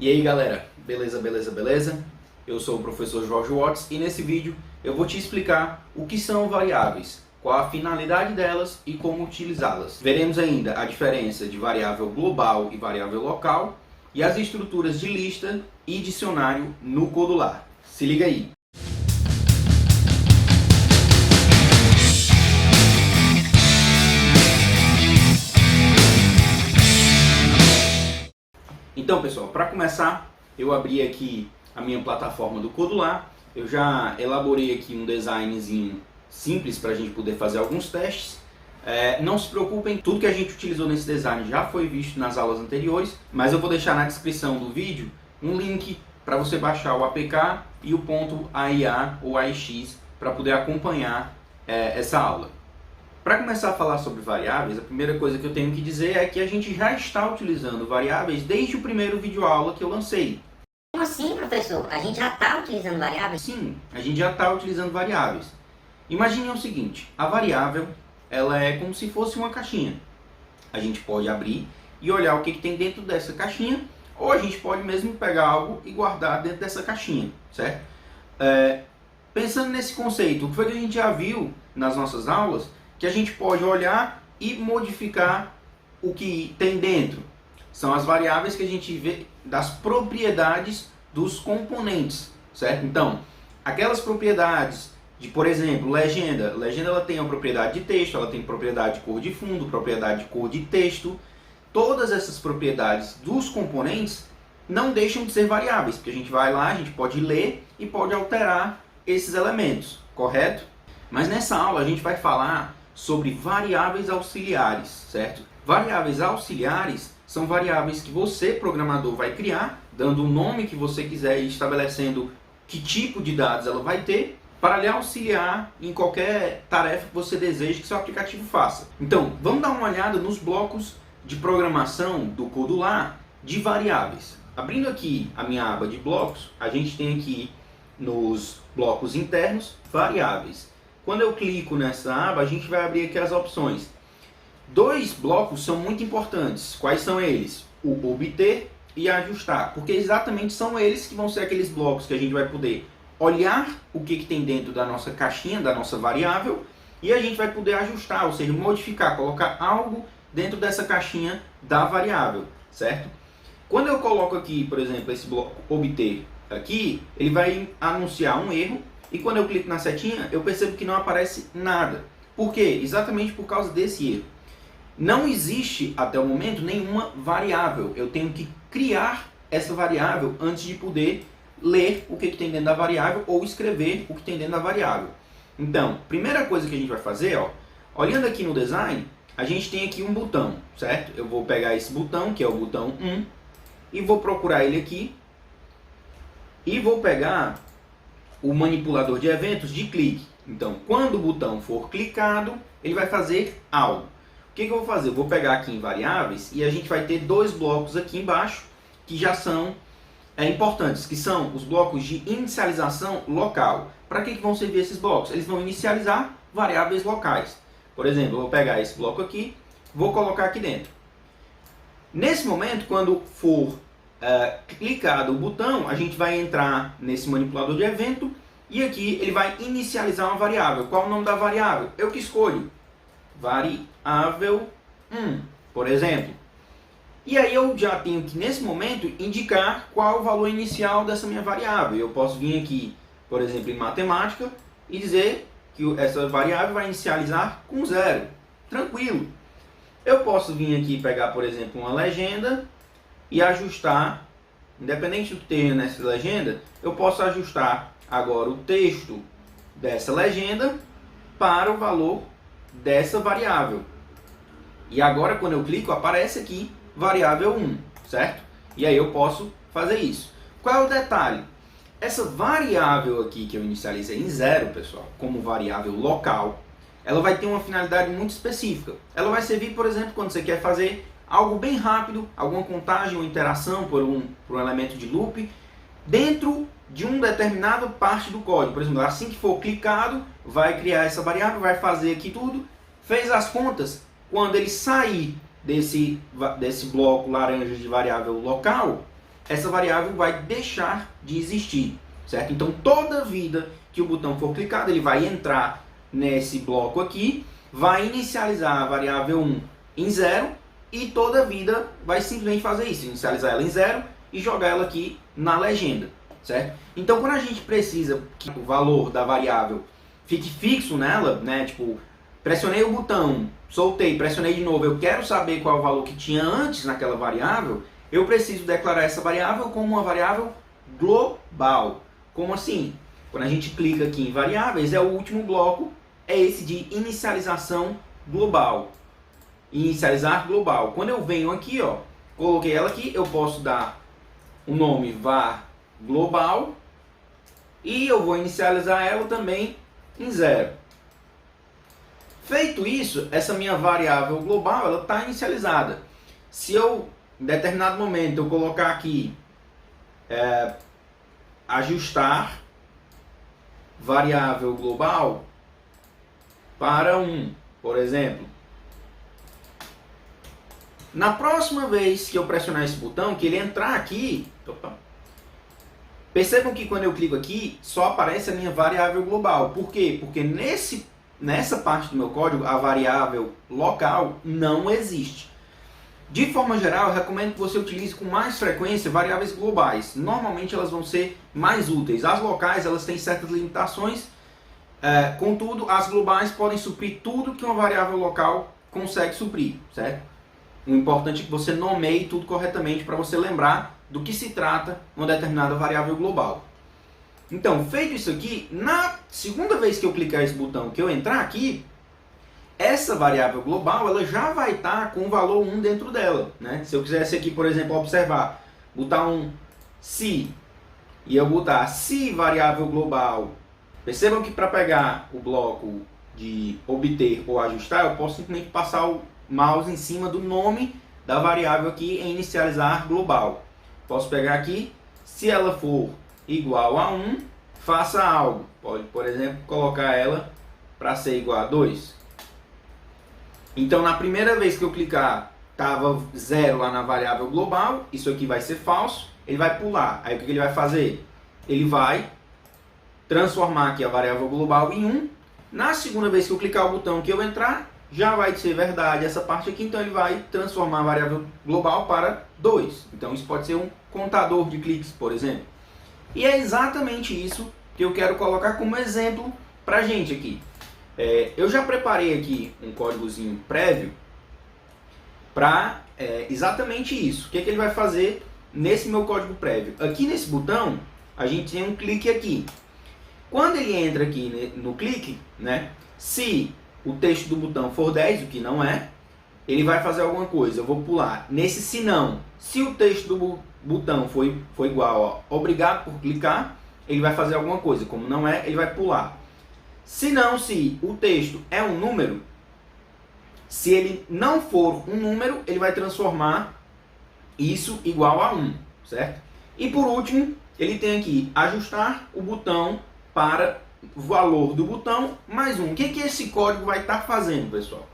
E aí galera, beleza? Eu sou o professor Jorge Watts e nesse vídeo eu vou te explicar o que são variáveis, qual a finalidade delas e como utilizá-las. Veremos ainda a diferença de variável global e variável local e as estruturas de lista e dicionário no Codular. Se liga aí! Então pessoal, para começar, eu abri aqui a minha plataforma do Codular. Eu já elaborei aqui um designzinho simples para a gente poder fazer alguns testes. Não se preocupem, tudo que a gente utilizou nesse design já foi visto nas aulas anteriores, mas eu vou deixar na descrição do vídeo um link para você baixar o APK e o ponto AIA ou AIX para poder acompanhar essa aula. Para começar a falar sobre variáveis, a primeira coisa que eu tenho que dizer é que a gente já está utilizando variáveis desde o primeiro videoaula que eu lancei. Como assim, professor? A gente já está utilizando variáveis? Sim, a gente já está utilizando variáveis. Imagine o seguinte, a variável ela é como se fosse uma caixinha. A gente pode abrir e olhar o que tem dentro dessa caixinha, ou a gente pode mesmo pegar algo e guardar dentro dessa caixinha, certo? Pensando nesse conceito, o que foi que a gente já viu nas nossas aulas, que a gente pode olhar e modificar o que tem dentro. São as variáveis que a gente vê das propriedades dos componentes, certo? Então, aquelas propriedades de, por exemplo, legenda. Legenda ela tem a propriedade de texto, ela tem propriedade de cor de fundo, propriedade de cor de texto. Todas essas propriedades dos componentes não deixam de ser variáveis, porque a gente vai lá, a gente pode ler e pode alterar esses elementos, correto? Mas nessa aula a gente vai falar sobre variáveis auxiliares, certo? Variáveis auxiliares são variáveis que você, programador, vai criar, dando o nome que você quiser e estabelecendo que tipo de dados ela vai ter, para lhe auxiliar em qualquer tarefa que você deseje que seu aplicativo faça. Então, vamos dar uma olhada nos blocos de programação do Codular de variáveis. Abrindo aqui a minha aba de blocos, a gente tem aqui nos blocos internos variáveis. Quando eu clico nessa aba, a gente vai abrir aqui as opções. Dois blocos são muito importantes. Quais são eles? O obter e ajustar. Porque exatamente são eles que vão ser aqueles blocos que a gente vai poder olhar o que tem dentro da nossa caixinha, da nossa variável, e a gente vai poder ajustar, ou seja, modificar, colocar algo dentro dessa caixinha da variável, certo? Quando eu coloco aqui, por exemplo, esse bloco obter aqui, ele vai anunciar um erro. E quando eu clico na setinha, eu percebo que não aparece nada. Por quê? Exatamente por causa desse erro. Não existe, até o momento, nenhuma variável. Eu tenho que criar essa variável antes de poder ler o que tem dentro da variável ou escrever o que tem dentro da variável. Então, primeira coisa que a gente vai fazer, olhando aqui no design, a gente tem aqui um botão, certo? Eu vou pegar esse botão, que é o botão 1, e vou procurar ele aqui, e vou pegar o manipulador de eventos de clique. Então, quando o botão for clicado, ele vai fazer algo. O que eu vou fazer? Eu vou pegar aqui em variáveis e a gente vai ter dois blocos aqui embaixo que já são importantes, que são os blocos de inicialização local. Para que vão servir esses blocos? Eles vão inicializar variáveis locais. Por exemplo, eu vou pegar esse bloco aqui, vou colocar aqui dentro. Nesse momento, quando for clicado o botão, a gente vai entrar nesse manipulador de evento e aqui ele vai inicializar uma variável. Qual é o nome da variável? Eu que escolho. Variável 1, por exemplo. E aí eu já tenho que, nesse momento, indicar qual é o valor inicial dessa minha variável. Eu posso vir aqui, por exemplo, em matemática e dizer que essa variável vai inicializar com 0. Tranquilo. Eu posso vir aqui e pegar, por exemplo, uma legenda e ajustar, independente do que tenha nessa legenda, eu posso ajustar agora o texto dessa legenda para o valor dessa variável. E agora quando eu clico, aparece aqui variável 1, certo? E aí eu posso fazer isso. Qual é o detalhe? Essa variável aqui que eu inicializei em 0, pessoal, como variável local, ela vai ter uma finalidade muito específica. Ela vai servir, por exemplo, quando você quer fazer algo bem rápido, alguma contagem ou interação por um elemento de loop, dentro de uma determinada parte do código. Por exemplo, assim que for clicado, vai criar essa variável, vai fazer aqui tudo, fez as contas, quando ele sair desse bloco laranja de variável local, essa variável vai deixar de existir, certo? Então toda vida que o botão for clicado, ele vai entrar nesse bloco aqui, vai inicializar a variável 1 em 0 e toda vida vai simplesmente fazer isso, inicializar ela em 0 e jogar ela aqui na legenda, certo? Então quando a gente precisa que o valor da variável fique fixo nela, né, tipo, pressionei o botão, soltei, pressionei de novo, eu quero saber qual é o valor que tinha antes naquela variável, eu preciso declarar essa variável como uma variável global. Como assim? Quando a gente clica aqui em variáveis, é o último bloco, é esse de inicialização global. Inicializar global. Quando eu venho aqui, ó, coloquei ela aqui, eu posso dar o nome var global e eu vou inicializar ela também em 0. Feito isso, essa minha variável global, ela está inicializada. Se eu, em determinado momento, eu colocar aqui ajustar variável global para 1, por exemplo. Na próxima vez que eu pressionar esse botão, que ele entrar aqui, percebam que quando eu clico aqui, só aparece a minha variável global. Por quê? Porque nessa parte do meu código, a variável local não existe. De forma geral, eu recomendo que você utilize com mais frequência variáveis globais. Normalmente elas vão ser mais úteis. As locais elas têm certas limitações, contudo, as globais podem suprir tudo que uma variável local consegue suprir, certo? O importante é que você nomeie tudo corretamente para você lembrar do que se trata uma determinada variável global. Então, feito isso aqui, na segunda vez que eu clicar esse botão, que eu entrar aqui, essa variável global ela já vai estar com o valor 1 dentro dela, né? Se eu quisesse aqui, por exemplo, observar, botar um se, e eu botar se variável global, percebam que para pegar o bloco de obter ou ajustar, eu posso simplesmente passar o mouse em cima do nome da variável aqui em inicializar global. Posso pegar aqui, se ela for igual a 1, faça algo. Pode, por exemplo, colocar ela para ser igual a 2. Então, na primeira vez que eu clicar, estava 0 lá na variável global, isso aqui vai ser falso, ele vai pular. Aí o que ele vai fazer? Ele vai transformar aqui a variável global em 1. Na segunda vez que eu clicar o botão que eu entrar, já vai ser verdade essa parte aqui, então ele vai transformar a variável global para 2. Então isso pode ser um contador de cliques, por exemplo. E é exatamente isso que eu quero colocar como exemplo para a gente aqui. Eu já preparei aqui um códigozinho prévio para exatamente isso. O que ele vai fazer nesse meu código prévio? Aqui nesse botão, a gente tem um clique aqui. Quando ele entra aqui no clique, né, se o texto do botão for 10, o que não é, ele vai fazer alguma coisa. Eu vou pular. Nesse se não, se o texto do botão for igual a obrigado por clicar, ele vai fazer alguma coisa. Como não é, ele vai pular. Se não, se o texto é um número, se ele não for um número, ele vai transformar isso igual a 1, certo? E por último, ele tem aqui ajustar o botão para o valor do botão mais 1. O que esse código vai estar fazendo, pessoal?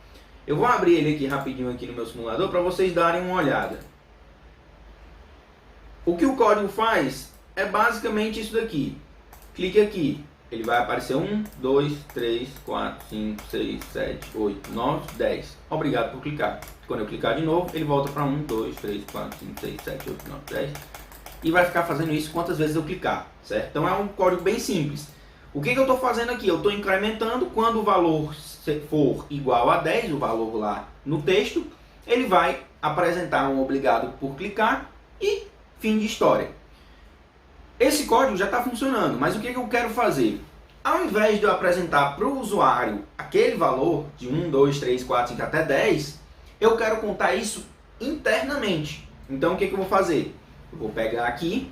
Eu vou abrir ele aqui rapidinho aqui no meu simulador para vocês darem uma olhada. O que o código faz é basicamente isso daqui. Clique aqui. Ele vai aparecer 1, 2, 3, 4, 5, 6, 7, 8, 9, 10. Obrigado por clicar. Quando eu clicar de novo, ele volta para 1, 2, 3, 4, 5, 6, 7, 8, 9, 10. E vai ficar fazendo isso quantas vezes eu clicar, certo? Então é um código bem simples. O que eu estou fazendo aqui? Eu estou incrementando. Quando o valor for igual a 10, o valor lá no texto, ele vai apresentar um obrigado por clicar e fim de história. Esse código já está funcionando, mas o que eu quero fazer? Ao invés de eu apresentar para o usuário aquele valor de 1, 2, 3, 4, 5 até 10, eu quero contar isso internamente. Então o que eu vou fazer? Eu vou pegar aqui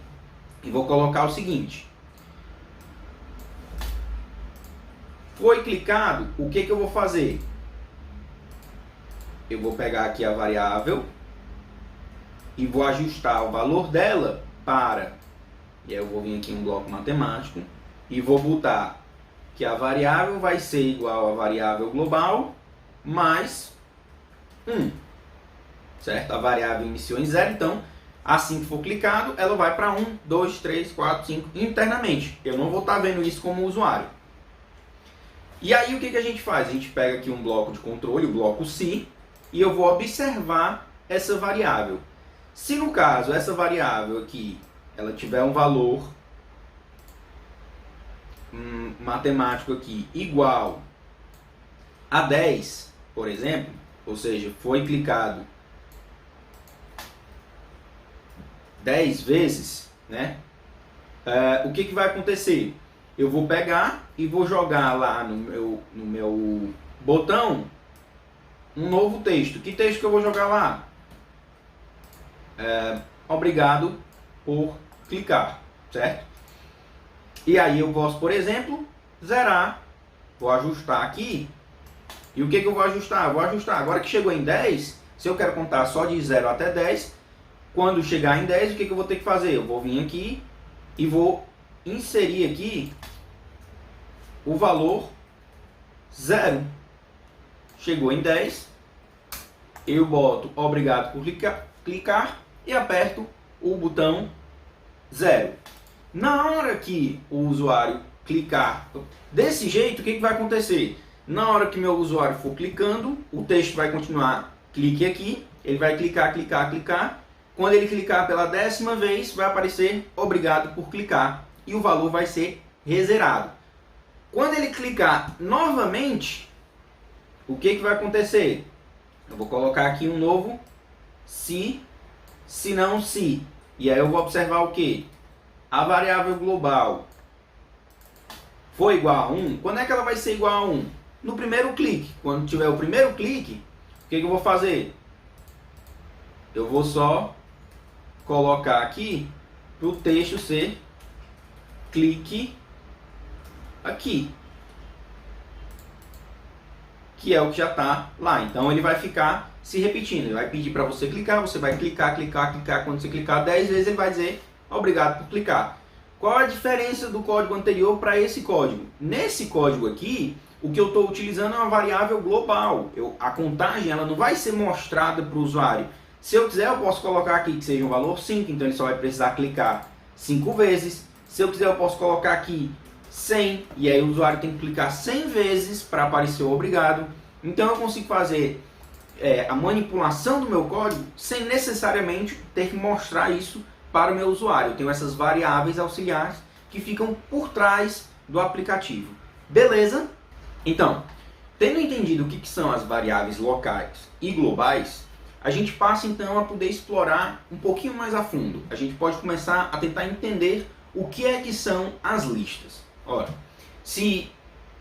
e vou colocar o seguinte. Foi clicado, o que eu vou fazer? Eu vou pegar aqui a variável e vou ajustar o valor dela para... E aí eu vou vir aqui em um bloco matemático e vou botar que a variável vai ser igual a variável global mais 1. Certo? A variável iniciou em 0, então Assim que for clicado, ela vai para 1, 2, 3, 4, 5 internamente. Eu não vou estar vendo isso como usuário. E aí o que a gente faz? A gente pega aqui um bloco de controle, o bloco si, e eu vou observar essa variável. Se no caso essa variável aqui, ela tiver um valor matemático aqui igual a 10, por exemplo, ou seja, foi clicado 10 vezes, né? O que vai acontecer? Eu vou pegar e vou jogar lá no meu botão um novo texto. Que texto que eu vou jogar lá? Obrigado por clicar, certo? E aí eu posso, por exemplo, zerar. Vou ajustar aqui. E o que eu vou ajustar? Vou ajustar. Agora que chegou em 10, se eu quero contar só de 0 até 10, quando chegar em 10, o que eu vou ter que fazer? Eu vou vir aqui e vou inserir aqui o valor 0. Chegou em 10, eu boto obrigado por clicar e aperto o botão 0. Na hora que o usuário clicar desse jeito, o que vai acontecer? Na hora que meu usuário for clicando, o texto vai continuar, clique aqui, ele vai clicar, clicar, clicar. Quando ele clicar pela 10ª vez, vai aparecer obrigado por clicar e o valor vai ser rezerado. Quando ele clicar novamente, o que vai acontecer? Eu vou colocar aqui um novo se não se. E aí eu vou observar o que? A variável global foi igual a 1. Quando é que ela vai ser igual a 1? No primeiro clique. Quando tiver o primeiro clique, o que eu vou fazer? Eu vou só colocar aqui para o texto ser clique aqui, que é o que já está lá. Então ele vai ficar se repetindo. Ele vai pedir para você clicar, você vai clicar, clicar, clicar. Quando você clicar 10 vezes, ele vai dizer obrigado por clicar. Qual a diferença do código anterior para esse código? Nesse código aqui, o que eu estou utilizando é uma variável global. A contagem ela não vai ser mostrada para o usuário. Se eu quiser, eu posso colocar aqui que seja um valor 5, então ele só vai precisar clicar 5 vezes. Se eu quiser, eu posso colocar aqui 100, e aí o usuário tem que clicar 100 vezes para aparecer o obrigado. Então eu consigo fazer a manipulação do meu código sem necessariamente ter que mostrar isso para o meu usuário. Eu tenho essas variáveis auxiliares que ficam por trás do aplicativo. Beleza? Então, tendo entendido o que são as variáveis locais e globais, a gente passa então a poder explorar um pouquinho mais a fundo. A gente pode começar a tentar entender o que é que são as listas. Ora, se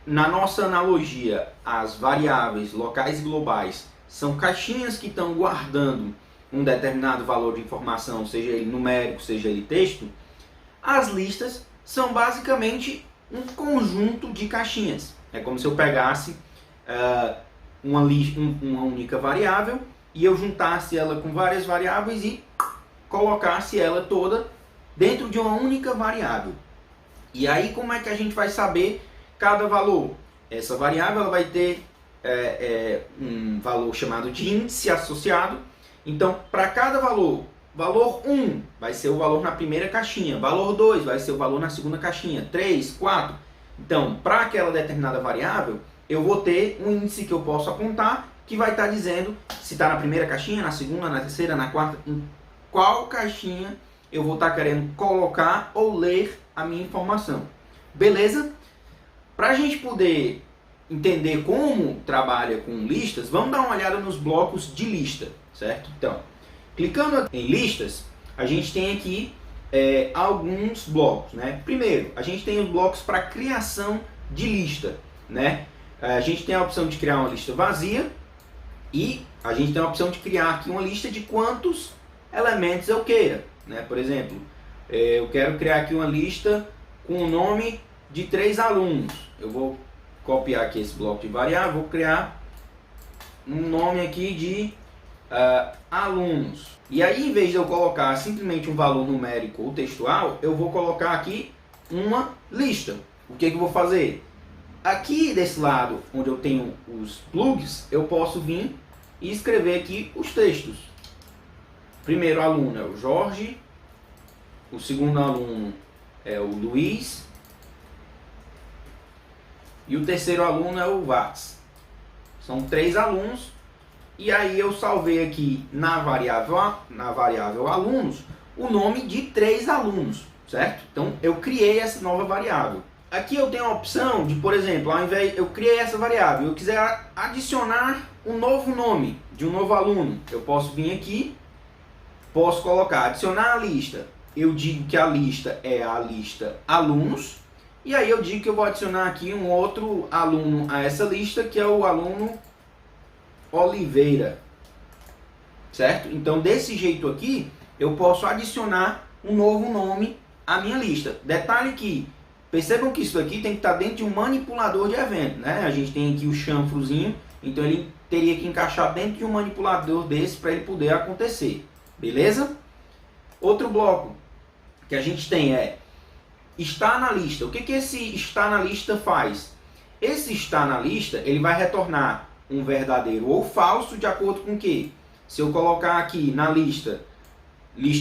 na nossa analogia as variáveis locais e globais são caixinhas que estão guardando um determinado valor de informação, seja ele numérico, seja ele texto, as listas são basicamente um conjunto de caixinhas. É como se eu pegasse uma única variável e eu juntasse ela com várias variáveis e colocasse ela toda dentro de uma única variável. E aí como é que a gente vai saber cada valor? Essa variável ela vai ter um valor chamado de índice associado. Então, para cada valor, valor 1 vai ser o valor na primeira caixinha, valor 2 vai ser o valor na segunda caixinha, 3, 4. Então, para aquela determinada variável, eu vou ter um índice que eu posso apontar, que vai estar dizendo se está na primeira caixinha, na segunda, na terceira, na quarta, em qual caixinha eu vou estar querendo colocar ou ler a minha informação. Beleza? Para a gente poder entender como trabalha com listas, vamos dar uma olhada nos blocos de lista, certo? Então, clicando em listas, a gente tem aqui alguns blocos, né? Primeiro, a gente tem os blocos para criação de lista, né? A gente tem a opção de criar uma lista vazia e a gente tem a opção de criar aqui uma lista de quantos elementos eu queira, né? Por exemplo, eu quero criar aqui uma lista com o nome de 3 alunos. Eu vou copiar aqui esse bloco de variável, vou criar um nome aqui de alunos. E aí, em vez de eu colocar simplesmente um valor numérico ou textual, eu vou colocar aqui uma lista. O que eu vou fazer? Aqui desse lado, onde eu tenho os plugs, eu posso vir e escrever aqui os textos. primeiro aluno é o Jorge, o segundo aluno é o Luiz e o terceiro aluno é o Vaz. São 3 alunos e aí eu salvei aqui na variável alunos o nome de 3 alunos, certo? Então eu criei essa nova variável. Aqui eu tenho a opção de, por exemplo, ao invés eu criei essa variável, eu quiser adicionar um novo nome de um novo aluno, eu posso vir aqui, posso colocar adicionar a lista. Eu digo que a lista é a lista alunos e aí eu digo que eu vou adicionar aqui um outro aluno a essa lista, que é o aluno Oliveira, certo? Então desse jeito aqui eu posso adicionar um novo nome à minha lista. Detalhe que percebam que isso aqui tem que estar dentro de um manipulador de evento, né? A gente tem aqui o chanfrozinho, então ele teria que encaixar dentro de um manipulador desse para ele poder acontecer, beleza? Outro bloco que a gente tem é está na lista. O que esse está na lista faz? Esse está na lista, ele vai retornar um verdadeiro ou falso de acordo com o que? Se eu colocar aqui na lista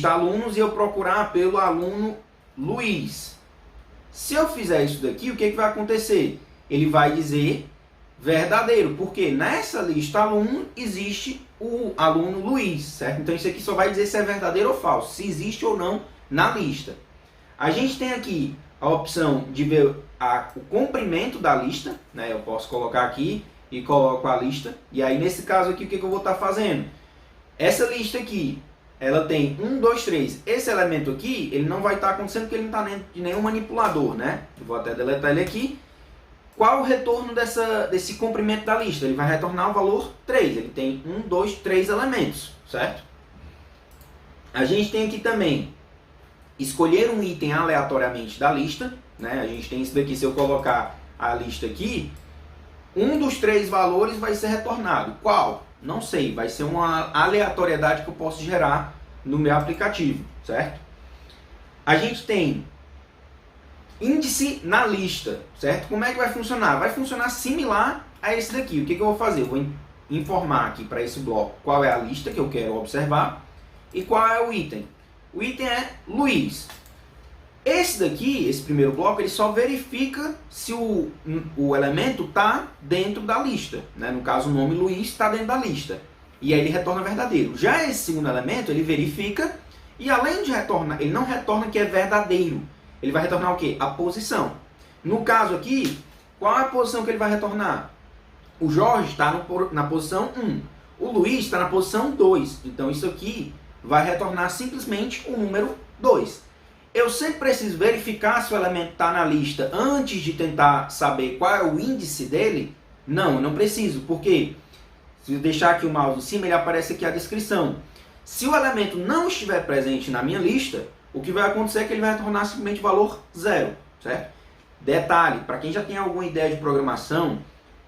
alunos e eu procurar pelo aluno Luiz. Se eu fizer isso daqui, o que vai acontecer? Ele vai dizer verdadeiro, porque nessa lista aluno existe o aluno Luiz, certo? Então isso aqui só vai dizer se é verdadeiro ou falso, se existe ou não na lista. A gente tem aqui a opção de ver o comprimento da lista, né? Eu posso colocar aqui e coloco a lista, e aí nesse caso aqui o que eu vou estar fazendo? Essa lista aqui, ela tem 1, 2, 3. Esse elemento aqui, ele não vai estar acontecendo porque ele não está dentro de nenhum manipulador, né? Eu vou até deletar ele aqui. Qual o retorno desse comprimento da lista? Ele vai retornar o valor 3. Ele tem 1, 2, 3 elementos, certo? A gente tem aqui também escolher um item aleatoriamente da lista, né? A gente tem isso daqui, se eu colocar a lista aqui, um dos 3 valores vai ser retornado. Qual? Não sei, vai ser uma aleatoriedade que eu posso gerar no meu aplicativo, certo? A gente tem índice na lista, certo? Como é que vai funcionar? Vai funcionar similar a esse daqui. O que eu vou fazer? Eu vou informar aqui para esse bloco qual é a lista que eu quero observar e qual é o item. O item é Luiz. Esse daqui, esse primeiro bloco, ele só verifica se o elemento está dentro da lista, né? No caso, o nome Luiz está dentro da lista. E aí ele retorna verdadeiro. Já esse segundo elemento, ele verifica e além de retornar, ele não retorna que é verdadeiro. Ele vai retornar o quê? A posição. No caso aqui, qual é a posição que ele vai retornar? O Jorge está na posição 1. O Luiz está na posição 2. Então isso aqui vai retornar simplesmente o número 2. Eu sempre preciso verificar se o elemento está na lista antes de tentar saber qual é o índice dele? Não, eu não preciso, porque se eu deixar aqui o mouse em cima, ele aparece aqui a descrição. Se o elemento não estiver presente na minha lista, o que vai acontecer é que ele vai retornar simplesmente o valor 0, certo? Detalhe, para quem já tem alguma ideia de programação,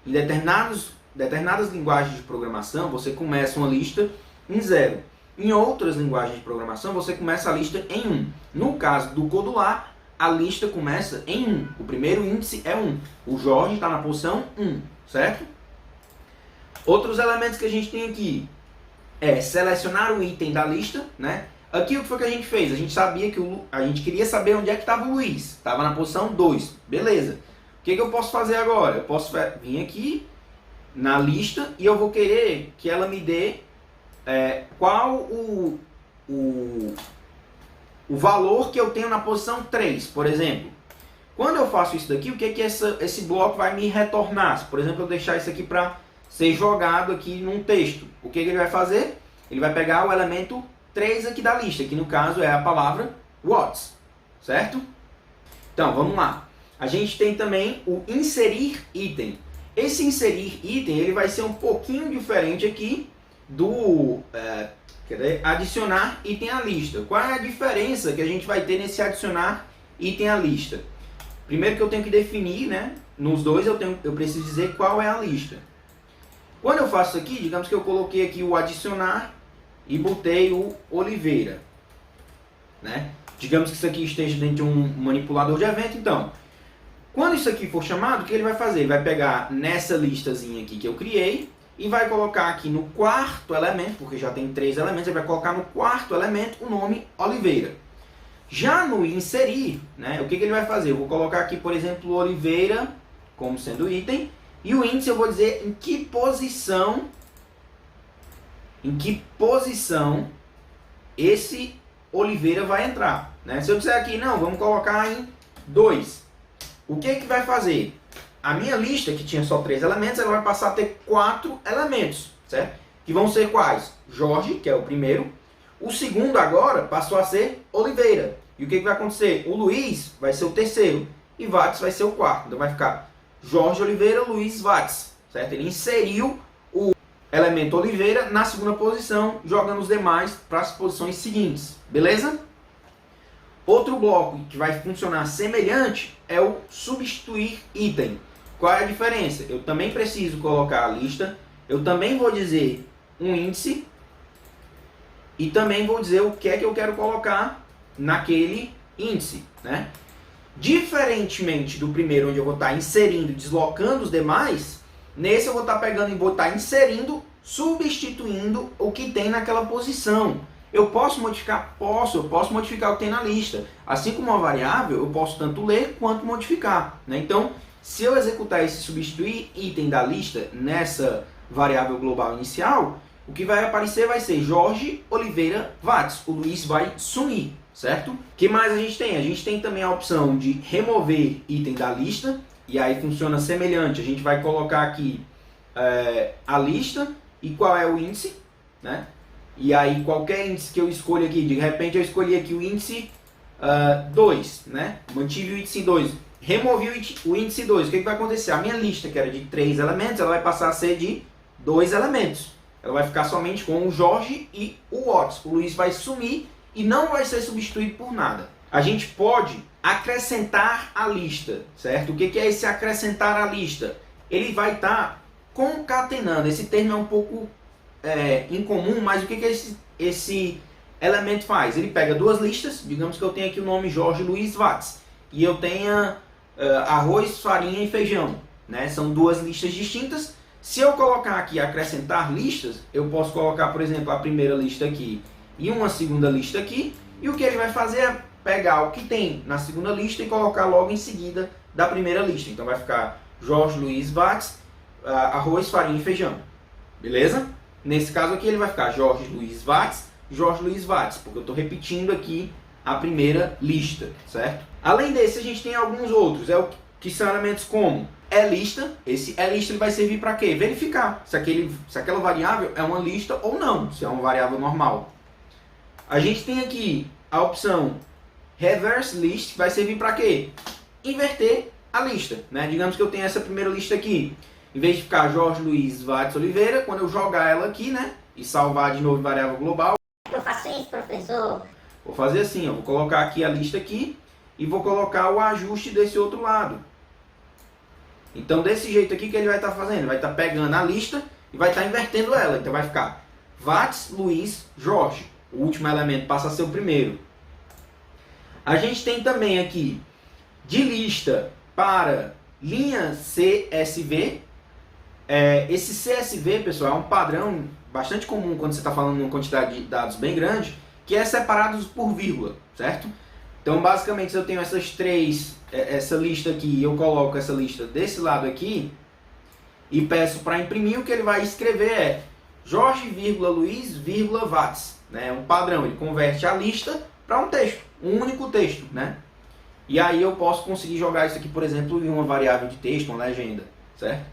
em determinadas linguagens de programação, você começa uma lista em 0. Em outras linguagens de programação, você começa a lista em 1. No caso do Codular, a lista começa em 1. O primeiro índice é 1. O Jorge está na posição 1, certo? Outros elementos que a gente tem aqui é selecionar o item da lista, né? Aqui o que foi que a gente fez? A gente sabia que a gente queria saber onde é que estava o Luiz. Estava na posição 2. Beleza. O que eu posso fazer agora? Eu posso vir aqui na lista e eu vou querer que ela me dê qual o valor que eu tenho na posição 3, por exemplo. Quando eu faço isso daqui, o que esse bloco vai me retornar? Se, por exemplo, eu deixar isso aqui para ser jogado aqui num texto, o que ele vai fazer? Ele vai pegar o elemento 3 aqui da lista, que no caso é a palavra what, certo? Então, vamos lá. A gente tem também o inserir item. Esse inserir item, ele vai ser um pouquinho diferente aqui do adicionar item à lista. Qual é a diferença que a gente vai ter nesse adicionar item à lista? Primeiro que eu tenho que definir, né? Nos dois eu preciso dizer qual é a lista. Quando eu faço isso aqui, digamos que eu coloquei aqui o adicionar e botei o Oliveira, né? Digamos que isso aqui esteja dentro de um manipulador de evento, então quando isso aqui for chamado, o que ele vai fazer? Ele vai pegar nessa listazinha aqui que eu criei e vai colocar aqui no quarto elemento, porque já tem 3 elementos, ele vai colocar no quarto elemento o nome Oliveira. Já no inserir, né, o que ele vai fazer? Eu vou colocar aqui, por exemplo, Oliveira como sendo item, e o índice eu vou dizer em que posição esse Oliveira vai entrar. Né? Se eu disser aqui, não, vamos colocar em 2, o que vai fazer? A minha lista, que tinha só 3 elementos, ela vai passar a ter 4 elementos, certo? Que vão ser quais? Jorge, que é o primeiro. O segundo agora passou a ser Oliveira. E o que vai acontecer? O Luiz vai ser o terceiro e Watts vai ser o quarto. Então vai ficar Jorge Oliveira, Luiz Watts, certo? Ele inseriu o elemento Oliveira na segunda posição, jogando os demais para as posições seguintes. Beleza? Outro bloco que vai funcionar semelhante é o substituir item. Qual é a diferença? Eu também preciso colocar a lista, eu também vou dizer um índice e também vou dizer o que é que eu quero colocar naquele índice, né? Diferentemente do primeiro, onde eu vou estar inserindo, deslocando os demais, nesse eu vou estar pegando e vou estar inserindo, substituindo o que tem naquela posição. Eu posso modificar? Posso. Eu posso modificar o que tem na lista. Assim como uma variável, eu posso tanto ler quanto modificar, né? Então, se eu executar esse substituir item da lista nessa variável global inicial, o que vai aparecer vai ser Jorge Oliveira Watts. O Luiz vai sumir, certo? O que mais a gente tem? A gente tem também a opção de remover item da lista. E aí funciona semelhante. A gente vai colocar aqui a lista e qual é o índice, né? E aí qualquer índice que eu escolha aqui, de repente eu escolhi aqui o índice 2, né? Mantive o índice 2, removi o índice 2. O que vai acontecer? A minha lista, que era de 3 elementos, ela vai passar a ser de 2 elementos. Ela vai ficar somente com o Jorge e o Watts. O Luiz vai sumir e não vai ser substituído por nada. A gente pode acrescentar a lista, certo? O que é esse acrescentar a lista? Ele vai estar concatenando. Esse termo é um pouco incomum, mas o que esse elemento faz? Ele pega 2 listas, digamos que eu tenho aqui o nome Jorge Luiz Watts, e eu tenha arroz, farinha e feijão, né? São 2 listas distintas. Se eu colocar aqui acrescentar listas, eu posso colocar, por exemplo, a primeira lista aqui e uma segunda lista aqui, e o que ele vai fazer é pegar o que tem na segunda lista e colocar logo em seguida da primeira lista. Então vai ficar Jorge Luiz Watts, arroz, farinha e feijão. Beleza? Nesse caso aqui ele vai ficar Jorge Luiz Watts, porque eu estou repetindo aqui a primeira lista, certo? Além desse, a gente tem alguns outros, que são elementos como lista. Esse lista ele vai servir para quê? Verificar se aquela variável é uma lista ou não, se é uma variável normal. A gente tem aqui a opção reverse list, que vai servir para quê? Inverter a lista, né? Digamos que eu tenho essa primeira lista aqui. Em vez de ficar Jorge Luiz Watts Oliveira, quando eu jogar ela aqui, né, e salvar de novo em variável global, Eu faço isso, professor. vou fazer assim, ó, vou colocar aqui a lista aqui e vou colocar o ajuste desse outro lado. Então, desse jeito aqui que ele vai estar fazendo, ele vai estar pegando a lista e vai estar invertendo ela. Então vai ficar Watts, Luiz, Jorge. O último elemento passa a ser o primeiro. A gente tem também aqui de lista para linha CSV. Esse CSV, pessoal, é um padrão bastante comum quando você está falando de uma quantidade de dados bem grande, que é separados por vírgula, certo? Então, basicamente, se eu tenho essa lista aqui, eu coloco essa lista desse lado aqui e peço para imprimir, o que ele vai escrever é Jorge, Luiz, Watts. Né? É um padrão, ele converte a lista para um texto, um único texto, né? E aí eu posso conseguir jogar isso aqui, por exemplo, em uma variável de texto, uma legenda, certo?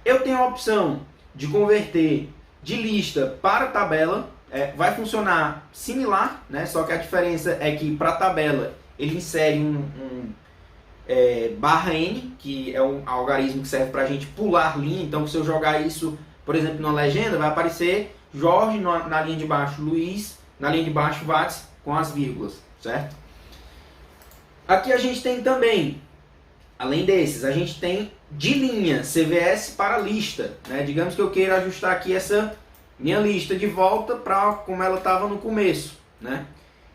Eu tenho a opção de converter de lista para tabela. Vai funcionar similar, né? Só que a diferença é que para tabela ele insere barra N, que é um algarismo que serve para a gente pular linha. Então, se eu jogar isso, por exemplo, numa legenda, vai aparecer Jorge na linha de baixo, Luiz na linha de baixo, Watts com as vírgulas, certo? Aqui a gente tem também, além desses, a gente tem de linha CVS para lista, né? Digamos que eu queira ajustar aqui essa minha lista de volta para como ela estava no começo, né?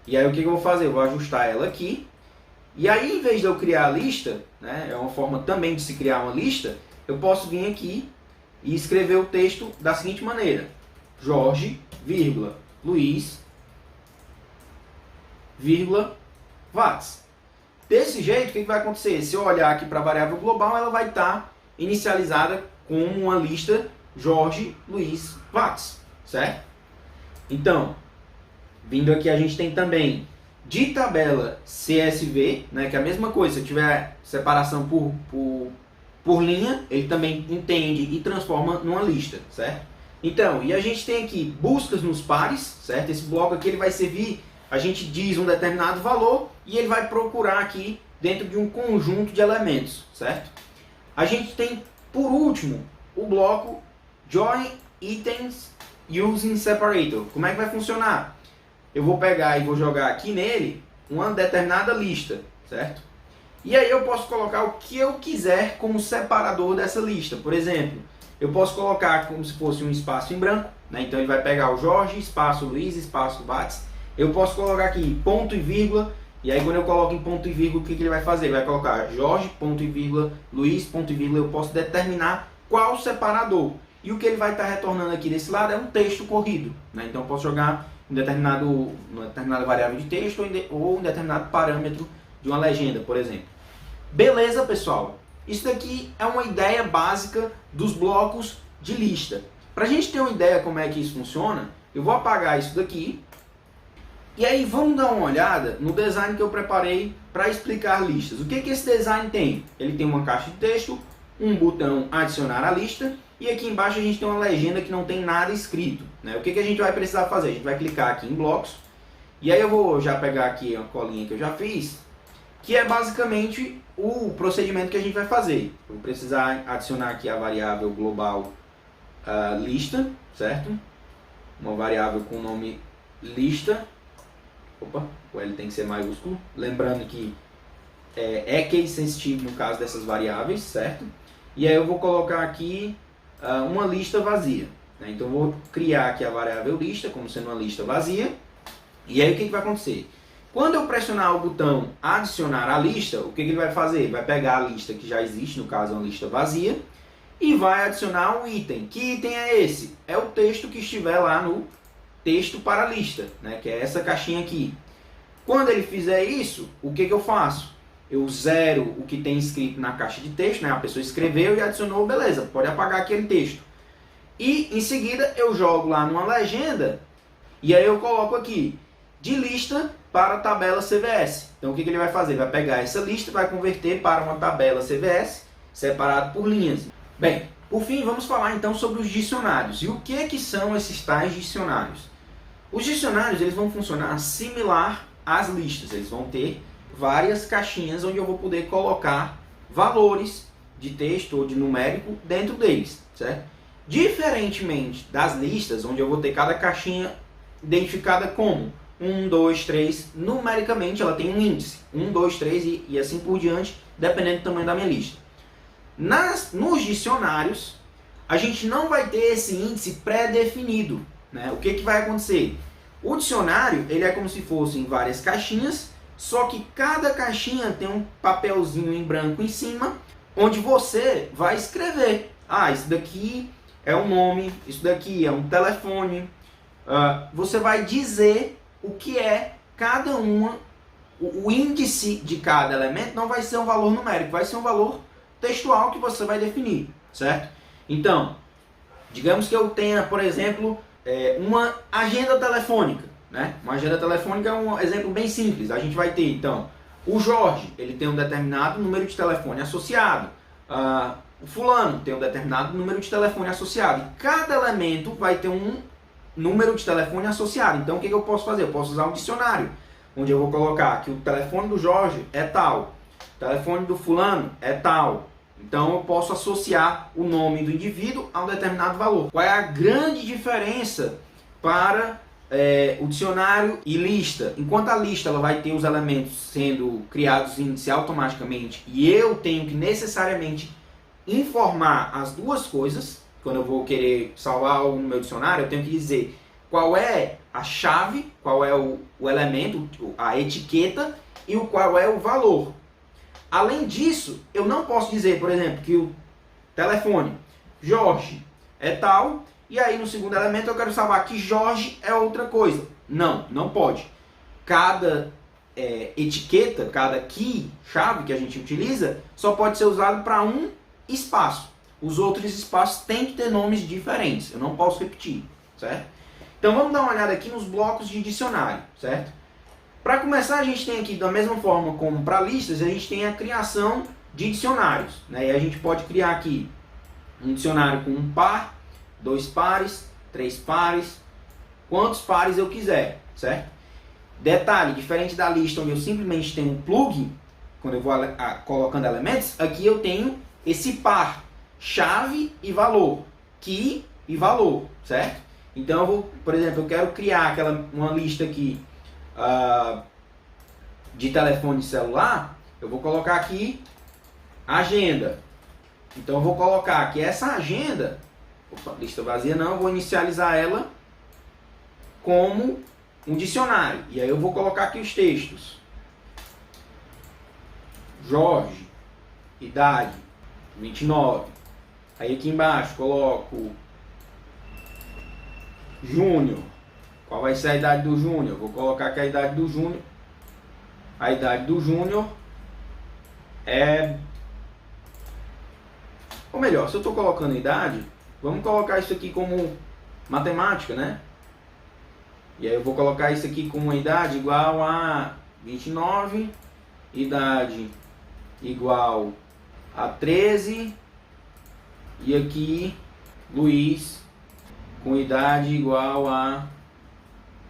E aí o que eu vou fazer? Eu vou ajustar ela aqui. E aí, em vez de eu criar a lista, né, é uma forma também de se criar uma lista, eu posso vir aqui e escrever o texto da seguinte maneira: Jorge, vírgula, Luiz, vírgula, Watts. Desse jeito, o que vai acontecer? Se eu olhar aqui para a variável global, ela vai estar inicializada como uma lista Jorge, Luiz, Watts, certo? Então, vindo aqui a gente tem também de tabela CSV, né, que é a mesma coisa, se tiver separação por linha, ele também entende e transforma numa lista, certo? Então, e a gente tem aqui buscas nos pares, certo? Esse bloco aqui ele vai servir, a gente diz um determinado valor e ele vai procurar aqui dentro de um conjunto de elementos, certo? A gente tem, por último, o bloco Join Items Using Separator. Como é que vai funcionar? Eu vou pegar e vou jogar aqui nele uma determinada lista, certo? E aí eu posso colocar o que eu quiser como separador dessa lista. Por exemplo, eu posso colocar como se fosse um espaço em branco, né? Então ele vai pegar o Jorge, espaço Luiz, espaço Watts. Eu posso colocar aqui ponto e vírgula, e aí quando eu coloco em ponto e vírgula, o que ele vai fazer? Ele vai colocar Jorge, ponto e vírgula, Luiz, ponto e vírgula. Eu posso determinar qual separador. E o que ele vai estar retornando aqui desse lado é um texto corrido, né? Então eu posso jogar uma determinada variável de texto ou um determinado parâmetro de uma legenda, por exemplo. Beleza, pessoal? Isso daqui é uma ideia básica dos blocos de lista. Para a gente ter uma ideia como é que isso funciona, eu vou apagar isso daqui. E aí vamos dar uma olhada no design que eu preparei para explicar listas. O que esse design tem? Ele tem uma caixa de texto, um botão adicionar à lista, e aqui embaixo a gente tem uma legenda que não tem nada escrito, né? O que a gente vai precisar fazer? A gente vai clicar aqui em blocos, e aí eu vou já pegar aqui a colinha que eu já fiz, que é basicamente o procedimento que a gente vai fazer. Eu vou precisar adicionar aqui a variável global lista, certo? Uma variável com o nome lista. Opa, o L tem que ser maiúsculo. Lembrando que é case sensitive no caso dessas variáveis, certo? E aí eu vou colocar aqui uma lista vazia, né? Então eu vou criar aqui a variável lista como sendo uma lista vazia. E aí o que vai acontecer? Quando eu pressionar o botão adicionar à lista, o que ele vai fazer? Ele vai pegar a lista que já existe, no caso uma lista vazia, e vai adicionar um item. Que item é esse? É o texto que estiver lá no texto para a lista, né? Que é essa caixinha aqui. Quando ele fizer isso, o que eu faço? Eu zero o que tem escrito na caixa de texto, né? A pessoa escreveu e adicionou, beleza, pode apagar aquele texto. E em seguida eu jogo lá numa legenda e aí eu coloco aqui de lista para a tabela CVS. Então o que ele vai fazer? Vai pegar essa lista e vai converter para uma tabela CVS separado por linhas. Bem, por fim vamos falar então sobre os dicionários. E o que são esses tais dicionários? Os dicionários eles vão funcionar similar às listas. Eles vão ter várias caixinhas onde eu vou poder colocar valores de texto ou de numérico dentro deles, certo? Diferentemente das listas, onde eu vou ter cada caixinha identificada como 1, 2, 3, numericamente ela tem um índice, 1, 2, 3 e assim por diante, dependendo do tamanho da minha lista. Nos dicionários, a gente não vai ter esse índice pré-definido, né? O que vai acontecer? O dicionário ele é como se fossem várias caixinhas, só que cada caixinha tem um papelzinho em branco em cima, onde você vai escrever. Ah, isso daqui é um nome, isso daqui é um telefone. Você vai dizer o que é cada uma, o índice de cada elemento não vai ser um valor numérico, vai ser um valor textual que você vai definir, certo? Então, digamos que eu tenha, por exemplo, uma agenda telefônica, né? Uma agenda telefônica é um exemplo bem simples. A gente vai ter, então, o Jorge, ele tem um determinado número de telefone associado. O fulano tem um determinado número de telefone associado. E cada elemento vai ter um número de telefone associado. Então, o que eu posso fazer? Eu posso usar um dicionário, onde eu vou colocar que o telefone do Jorge é tal, o telefone do fulano é tal. Então, eu posso associar o nome do indivíduo a um determinado valor. Qual é a grande diferença para o dicionário e lista? Enquanto a lista ela vai ter os elementos sendo criados em índice automaticamente e eu tenho que necessariamente informar as duas coisas. Quando eu vou querer salvar algo no meu dicionário, eu tenho que dizer qual é a chave, qual é o elemento, a etiqueta e qual é o valor. Além disso, eu não posso dizer, por exemplo, que o telefone Jorge é tal, e aí no segundo elemento eu quero salvar que Jorge é outra coisa. Não, não pode. Cada etiqueta, cada key, chave que a gente utiliza, só pode ser usado para um espaço. Os outros espaços têm que ter nomes diferentes, eu não posso repetir, certo? Então vamos dar uma olhada aqui nos blocos de dicionário, certo? Para começar, a gente tem aqui, da mesma forma como para listas, a gente tem a criação de dicionários, né? E a gente pode criar aqui um dicionário com um par, 2 pares, 3 pares, quantos pares eu quiser, certo? Detalhe, diferente da lista onde eu simplesmente tenho um plug, quando eu vou colocando elementos, aqui eu tenho esse par, chave e valor, key e valor, certo? Então eu vou, por exemplo, eu quero criar uma lista aqui de telefone celular, eu vou colocar aqui agenda. Então eu vou colocar que essa agenda, lista vazia não, eu vou inicializar ela como um dicionário. E aí eu vou colocar aqui os textos. Jorge, idade, 29. Aí aqui embaixo coloco Júnior. Qual vai ser a idade do Júnior? Vou colocar que a idade do Júnior é... Ou melhor, se eu estou colocando a idade, vamos colocar isso aqui como matemática, né? E aí eu vou colocar isso aqui com uma idade igual a 29, idade igual a 13, e aqui Luiz com idade igual a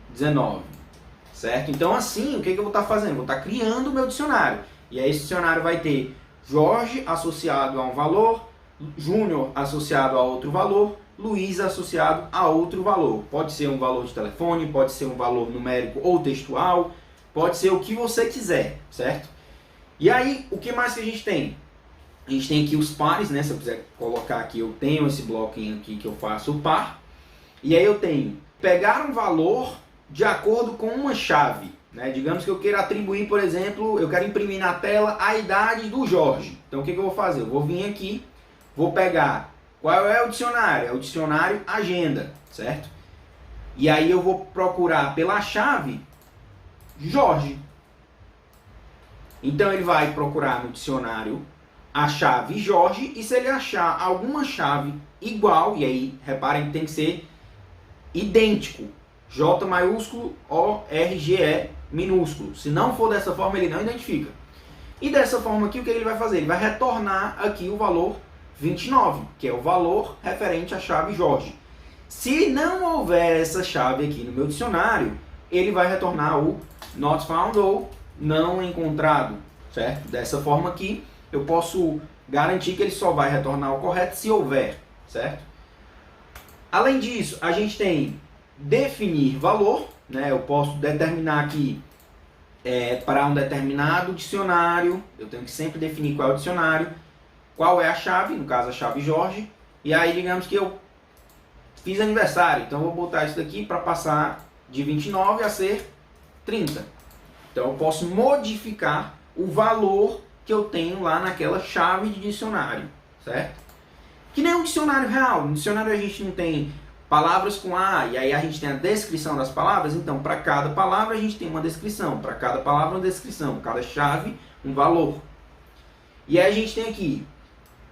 19, certo? Então assim, o que eu vou estar fazendo? Vou estar criando o meu dicionário. E aí esse dicionário vai ter Jorge associado a um valor, Júnior associado a outro valor, Luiz associado a outro valor. Pode ser um valor de telefone, pode ser um valor numérico ou textual, pode ser o que você quiser, certo? E aí, o que mais que a gente tem? A gente tem aqui os pares, né? Se eu quiser colocar aqui, eu tenho esse bloquinho aqui que eu faço o par. E aí eu tenho pegar um valor de acordo com uma chave, né? Digamos que eu queira atribuir, por exemplo, eu quero imprimir na tela a idade do Jorge. Então o que eu vou fazer? Eu vou vir aqui, vou pegar, qual é o dicionário? É o dicionário agenda, certo? E aí eu vou procurar pela chave Jorge. Então ele vai procurar no dicionário a chave Jorge, e se ele achar alguma chave igual, e aí reparem que tem que ser idêntico, J maiúsculo, O, R, G, E minúsculo. Se não for dessa forma, ele não identifica. E dessa forma aqui, o que ele vai fazer? Ele vai retornar aqui o valor 29, que é o valor referente à chave Jorge. Se não houver essa chave aqui no meu dicionário, ele vai retornar o not found ou não encontrado, certo? Dessa forma aqui, eu posso garantir que ele só vai retornar o correto se houver, certo? Além disso, a gente tem definir valor, né? Eu posso determinar aqui para um determinado dicionário, eu tenho que sempre definir qual é o dicionário, qual é a chave, no caso a chave Jorge, e aí digamos que eu fiz aniversário, então eu vou botar isso daqui para passar de 29 a ser 30. Então eu posso modificar o valor que eu tenho lá naquela chave de dicionário, certo? Que nem um dicionário real. No dicionário a gente não tem palavras com A, e aí a gente tem a descrição das palavras. Então, para cada palavra a gente tem uma descrição, para cada palavra uma descrição, cada chave um valor. E aí a gente tem aqui,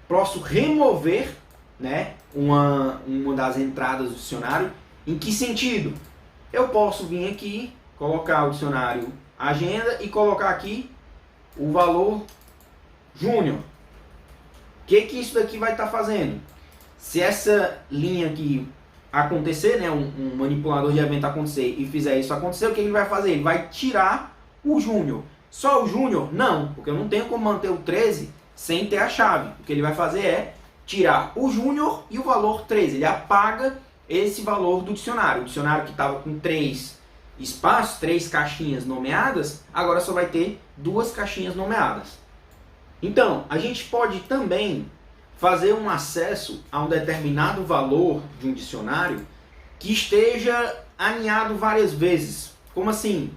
posso remover, né, uma das entradas do dicionário. Em que sentido? Eu posso vir aqui, colocar o dicionário agenda e colocar aqui o valor Júnior. O que isso daqui vai estar fazendo? Se essa linha aqui acontecer, né, um manipulador de evento acontecer e fizer isso acontecer, o que ele vai fazer? Ele vai tirar o Júnior. Só o Júnior? Não, porque eu não tenho como manter o 13 sem ter a chave. O que ele vai fazer é tirar o Júnior e o valor 13. Ele apaga esse valor do dicionário. O dicionário que estava com 3 espaços, 3 caixinhas nomeadas, agora só vai ter 2 caixinhas nomeadas. Então, a gente pode também fazer um acesso a um determinado valor de um dicionário que esteja alinhado várias vezes. Como assim?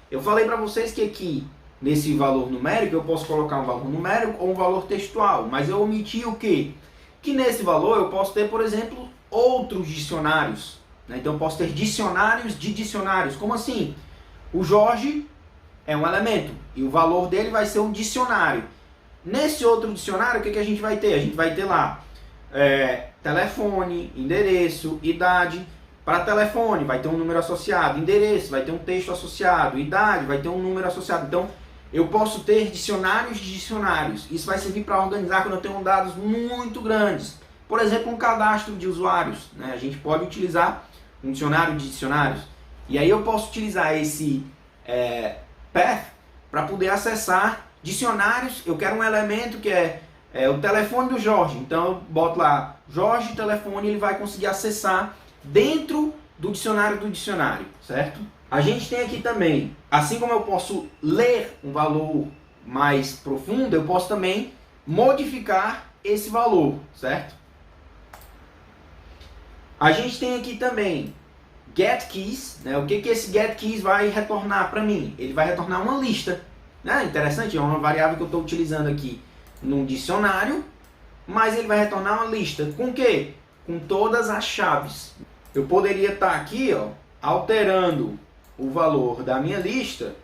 Eu falei para vocês que aqui, nesse valor numérico, eu posso colocar um valor numérico ou um valor textual, mas eu omiti o quê? Que nesse valor eu posso ter, por exemplo, outros dicionários, né? Então eu posso ter dicionários de dicionários. Como assim? O Jorge é um elemento e o valor dele vai ser um dicionário. Nesse outro dicionário, o que a gente vai ter? A gente vai ter lá telefone, endereço, idade. Para telefone vai ter um número associado, endereço vai ter um texto associado, idade vai ter um número associado. Então eu posso ter dicionários de dicionários. Isso vai servir para organizar quando eu tenho dados muito grandes. Por exemplo, um cadastro de usuários, né? A gente pode utilizar um dicionário de dicionários. E aí eu posso utilizar esse path para poder acessar dicionários. Eu quero um elemento que é o telefone do Jorge. Então eu boto lá Jorge telefone e ele vai conseguir acessar dentro do dicionário, certo? A gente tem aqui também, assim como eu posso ler um valor mais profundo, eu posso também modificar esse valor, certo? A gente tem aqui também get keys, né? O que esse get keys vai retornar para mim? Ele vai retornar uma lista, né? Interessante, é uma variável que eu estou utilizando aqui num dicionário, mas ele vai retornar uma lista. Com o quê? Com todas as chaves. Eu poderia estar aqui, ó, alterando o valor da minha lista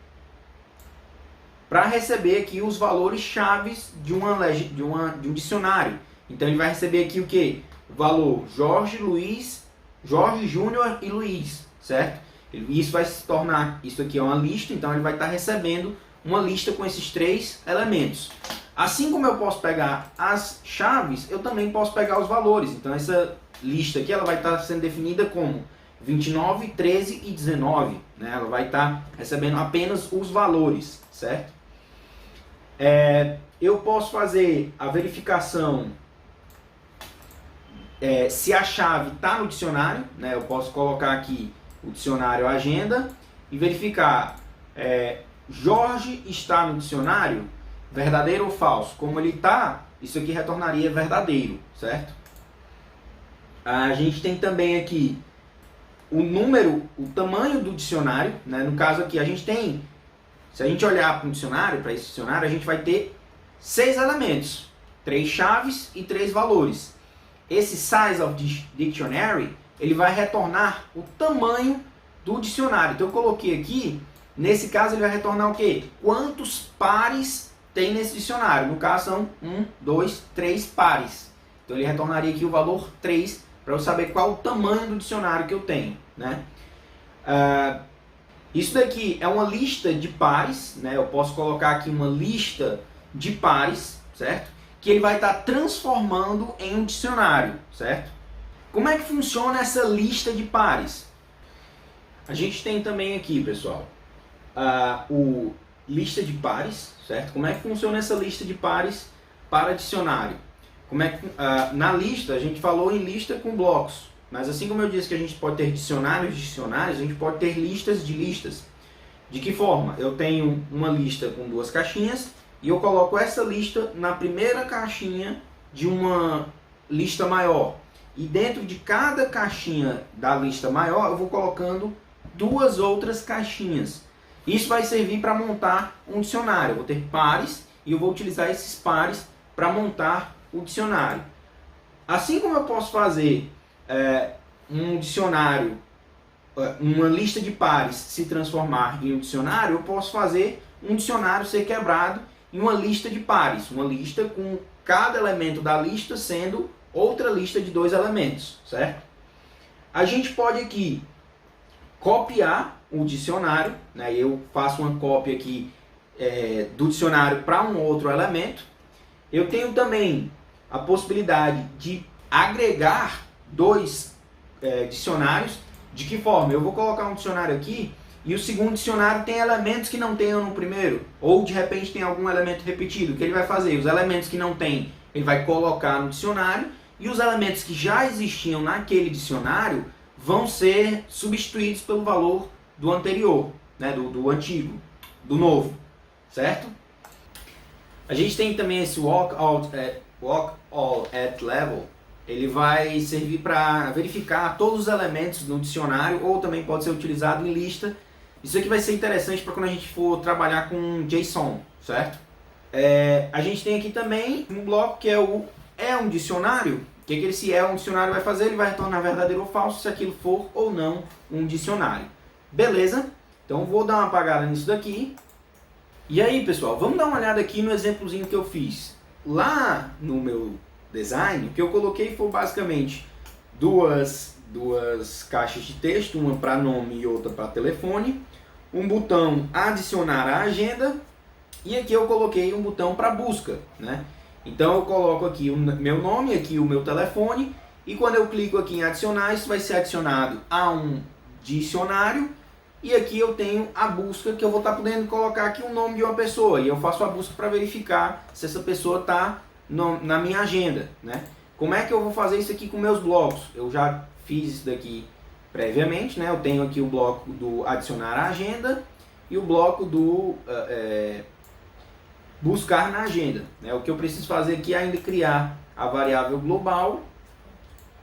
para receber aqui os valores chaves de um dicionário. Então ele vai receber aqui o quê? O valor Jorge, Luiz, Jorge, Júnior e Luiz, certo? Isso vai se tornar, isso aqui é uma lista, então ele vai estar recebendo uma lista com esses 3 elementos. Assim como eu posso pegar as chaves, eu também posso pegar os valores. Então essa lista aqui ela vai estar sendo definida como 29, 13 e 19. Né? Ela vai estar recebendo apenas os valores, certo? Eu posso fazer a verificação se a chave está no dicionário. Né? Eu posso colocar aqui o dicionário agenda e verificar Jorge está no dicionário, verdadeiro ou falso. Como ele está, isso aqui retornaria verdadeiro, certo? A gente tem também aqui o número, o tamanho do dicionário, né? No caso aqui a gente tem, se a gente olhar para um dicionário, para esse dicionário, a gente vai ter 6 elementos, 3 chaves e 3 valores. Esse size of dictionary, ele vai retornar o tamanho do dicionário. Então eu coloquei aqui, nesse caso ele vai retornar o quê? Quantos pares tem nesse dicionário? No caso são 1, 2, 3 pares. Então ele retornaria aqui o valor 3 para eu saber qual o tamanho do dicionário que eu tenho, né? Isso daqui é uma lista de pares, né? Eu posso colocar aqui uma lista de pares, certo? Que ele vai estar transformando em um dicionário, certo? Como é que funciona essa lista de pares? A gente tem também aqui, pessoal, o lista de pares, certo? Como é que funciona essa lista de pares para dicionário? Na lista, a gente falou em lista com blocos, mas assim como eu disse que a gente pode ter dicionários de dicionários, a gente pode ter listas de listas. De que forma? Eu tenho uma lista com 2 caixinhas e eu coloco essa lista na primeira caixinha de uma lista maior. E dentro de cada caixinha da lista maior, eu vou colocando 2 outras caixinhas. Isso vai servir para montar um dicionário. Eu vou ter pares e eu vou utilizar esses pares para montar o dicionário. Assim como eu posso fazer um dicionário, uma lista de pares se transformar em um dicionário, eu posso fazer um dicionário ser quebrado em uma lista de pares. Uma lista com cada elemento da lista sendo outra lista de 2 elementos, certo? A gente pode aqui copiar o dicionário, né? Eu faço uma cópia aqui do dicionário para um outro elemento. Eu tenho também a possibilidade de agregar 2 dicionários. De que forma? Eu vou colocar um dicionário aqui e o segundo dicionário tem elementos que não tenham no primeiro, ou de repente tem algum elemento repetido. O que ele vai fazer? Os elementos que não tem, ele vai colocar no dicionário, e os elementos que já existiam naquele dicionário vão ser substituídos pelo valor do anterior, né? do antigo, do novo, certo? A gente tem também esse walk all at level. Ele vai servir para verificar todos os elementos no dicionário, ou também pode ser utilizado em lista. Isso aqui vai ser interessante para quando a gente for trabalhar com JSON, certo? A gente tem aqui também um bloco que é o é um dicionário, o que ele se é um dicionário vai fazer? Ele vai retornar verdadeiro ou falso se aquilo for ou não um dicionário. Beleza? Então vou dar uma apagada nisso daqui. E aí, pessoal, vamos dar uma olhada aqui no exemplozinho que eu fiz. Lá no meu design, o que eu coloquei foi basicamente duas caixas de texto, uma para nome e outra para telefone, um botão adicionar à agenda e aqui eu coloquei um botão para busca, né? Então eu coloco aqui o meu nome, aqui o meu telefone e quando eu clico aqui em adicionar, isso vai ser adicionado a um dicionário e aqui eu tenho a busca que eu vou estar podendo colocar aqui o nome de uma pessoa e eu faço a busca para verificar se essa pessoa está na minha agenda, né? Como é que eu vou fazer isso aqui com meus blocos? Eu já fiz isso daqui previamente, né? Eu tenho aqui o bloco do adicionar à agenda e o bloco do buscar na agenda, né? O que eu preciso fazer aqui é ainda criar a variável global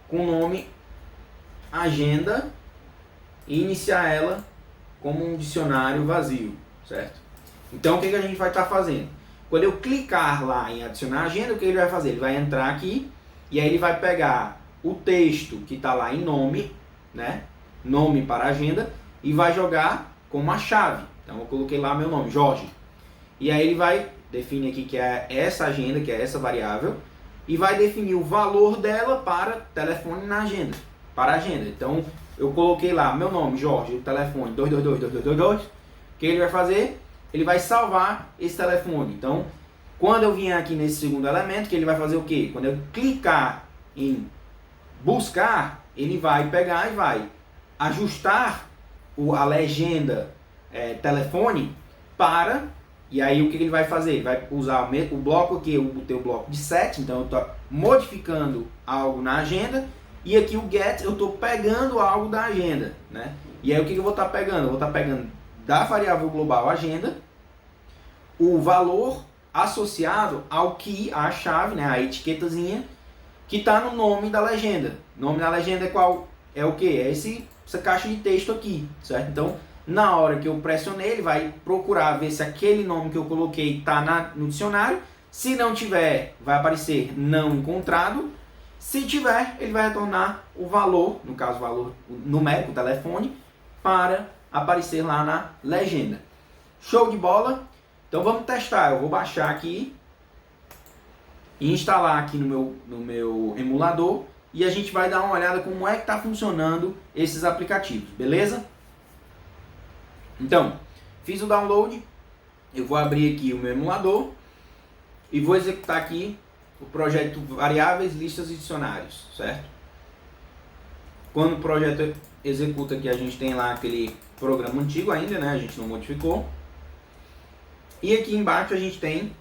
com o nome agenda e iniciar ela como um dicionário vazio, certo? Então o que a gente vai estar fazendo? Quando eu clicar lá em adicionar agenda, o que ele vai fazer? Ele vai entrar aqui e aí ele vai pegar o texto que está lá em nome, né? Nome para agenda, e vai jogar como a chave. Então eu coloquei lá meu nome, Jorge. E aí ele vai definir aqui que é essa agenda, que é essa variável, e vai definir o valor dela para telefone na agenda, para a agenda. Então eu coloquei lá meu nome, Jorge, o telefone 2222222. O que ele vai fazer? Ele vai salvar esse telefone. Então, quando eu vier aqui nesse segundo elemento, que ele vai fazer o quê? Quando eu clicar em buscar, ele vai pegar e vai ajustar a legenda telefone para, e aí o que ele vai fazer? Ele vai usar o bloco aqui, eu botei o bloco de set, então eu estou modificando algo na agenda, e aqui o get eu estou pegando algo da agenda, né? E aí o que eu vou estar pegando? Eu vou estar pegando da variável global agenda, o valor associado ao que, a chave, né, a etiquetazinha, que está no nome da legenda. O nome da legenda é qual? É o que? É essa caixa de texto aqui, certo? Então, na hora que eu pressionei, ele vai procurar ver se aquele nome que eu coloquei está no dicionário. Se não tiver, vai aparecer não encontrado. Se tiver, ele vai retornar o valor, no caso o valor numérico, o telefone, para aparecer lá na legenda. Show de bola? Então vamos testar. Eu vou baixar aqui e instalar aqui no meu emulador e a gente vai dar uma olhada como é que está funcionando esses aplicativos, beleza? Então, fiz o download, eu vou abrir aqui o meu emulador e vou executar aqui o projeto variáveis, listas e dicionários, certo? Quando o projeto executa aqui, a gente tem lá aquele programa antigo ainda, né? A gente não modificou. E aqui embaixo a gente tem,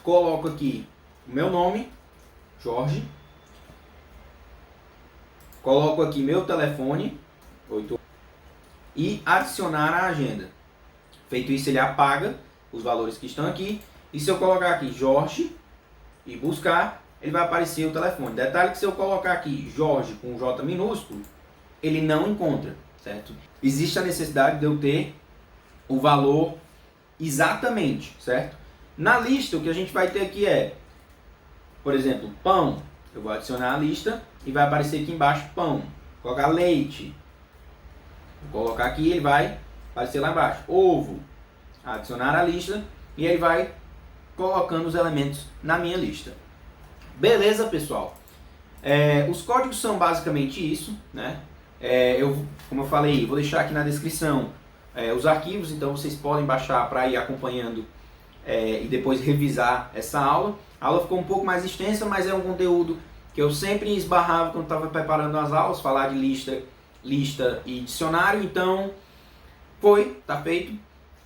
coloco aqui o meu nome, Jorge. Coloco aqui meu telefone, 8, e adicionar a agenda. Feito isso, ele apaga os valores que estão aqui. E se eu colocar aqui Jorge e buscar, ele vai aparecer o telefone. Detalhe que se eu colocar aqui Jorge com J minúsculo, ele não encontra, certo? Existe a necessidade de eu ter o valor exatamente, certo? Na lista, o que a gente vai ter aqui é, por exemplo, pão. Eu vou adicionar a lista e vai aparecer aqui embaixo pão. Vou colocar leite. Vou colocar aqui, ele vai aparecer lá embaixo. Ovo. Adicionar a lista e ele vai colocando os elementos na minha lista. Beleza, pessoal? Os códigos são basicamente isso, né? Como eu falei, vou deixar aqui na descrição os arquivos, então vocês podem baixar para ir acompanhando e depois revisar essa aula. A aula ficou um pouco mais extensa, mas é um conteúdo que eu sempre esbarrava quando estava preparando as aulas, falar de lista e dicionário, então tá feito.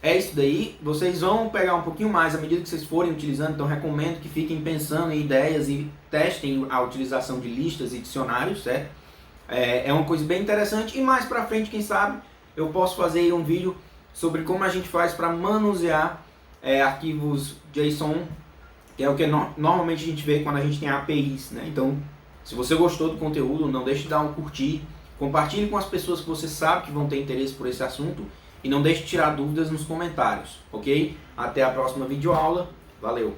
É isso daí, vocês vão pegar um pouquinho mais à medida que vocês forem utilizando, então recomendo que fiquem pensando em ideias e testem a utilização de listas e dicionários, certo? É uma coisa bem interessante e mais pra frente, quem sabe, eu posso fazer um vídeo sobre como a gente faz para manusear arquivos JSON, que é o que normalmente a gente vê quando a gente tem APIs, né? Então, se você gostou do conteúdo, não deixe de dar um curtir, compartilhe com as pessoas que você sabe que vão ter interesse por esse assunto e não deixe de tirar dúvidas nos comentários, ok? Até a próxima videoaula, valeu!